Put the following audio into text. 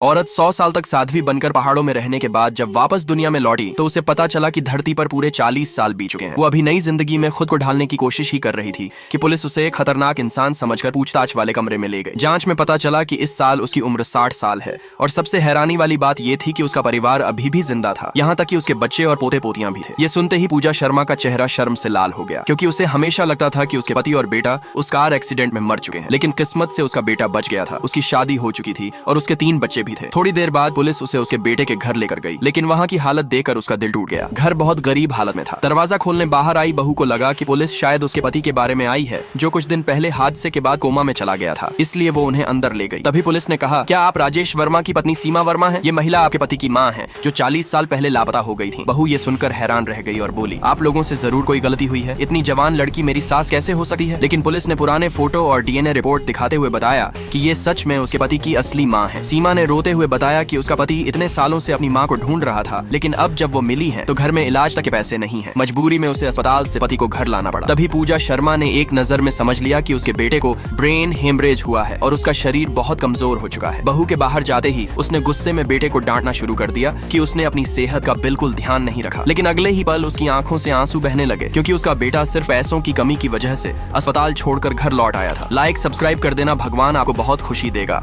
औरत 100 साल तक साध्वी बनकर पहाड़ों में रहने के बाद जब वापस दुनिया में लौटी तो उसे पता चला कि धरती पर पूरे 40 साल बीत चुके हैं। वो अभी नई जिंदगी में खुद को ढालने की कोशिश ही कर रही थी कि पुलिस उसे एक खतरनाक इंसान समझकर पूछताछ वाले कमरे में ले गई। जांच में पता चला कि इस साल उसकी उम्र 60 साल है और सबसे हैरानी वाली बात ये थी कि उसका परिवार अभी भी जिंदा था, यहाँ तक कि उसके बच्चे और पोते पोतियां भी थे। ये सुनते ही पूजा शर्मा का चेहरा शर्म से लाल हो गया, क्योंकि उसे हमेशा लगता था कि उसके पति और बेटा उस कार एक्सीडेंट में मर चुके हैं, लेकिन किस्मत से उसका बेटा बच गया था। उसकी शादी हो चुकी थी और उसके 3 बच्चे भी थे। थोड़ी देर बाद पुलिस उसे उसके बेटे के घर लेकर गई, लेकिन वहाँ की हालत देखकर उसका दिल टूट गया। घर बहुत गरीब हालत में था। दरवाजा खोलने बाहर आई बहू को लगा कि पुलिस शायद उसके पति के बारे में आई है, जो कुछ दिन पहले हादसे के बाद कोमा में चला गया था, इसलिए वो उन्हें अंदर ले गई। तभी पुलिस ने कहा, क्या आप राजेश वर्मा की पत्नी सीमा वर्मा हैं? ये महिला आपके पति की माँ है, जो 40 साल पहले लापता हो गई थी। बहू ये सुनकर हैरान रह गई और बोली, आप लोगों से जरूर कोई गलती हुई है। इतनी जवान लड़की मेरी सास कैसे हो सकती है? लेकिन पुलिस ने पुराने फोटो और डीएनए रिपोर्ट दिखाते हुए बताया कि ये सच में उसके पति की असली माँ है। सीमा ने रोते हुए बताया कि उसका पति इतने सालों से अपनी माँ को ढूंढ रहा था, लेकिन अब जब वो मिली है तो घर में इलाज तक के पैसे नहीं है। मजबूरी में उसे अस्पताल से पति को घर लाना पड़ा। तभी पूजा शर्मा ने एक नजर में समझ लिया कि उसके बेटे को ब्रेन हेमरेज हुआ है और उसका शरीर बहुत कमजोर हो चुका है। बहू के बाहर जाते ही उसने गुस्से में बेटे को डांटना शुरू कर दिया कि उसने अपनी सेहत का बिल्कुल ध्यान नहीं रखा। लेकिन अगले ही पल उसकी आंखों से आंसू बहने लगे, क्योंकि उसका बेटा सिर्फ पैसों की कमी की वजह से अस्पताल छोड़कर घर लौट आया था। लाइक सब्सक्राइब कर देना, भगवान आपको बहुत खुशी देगा।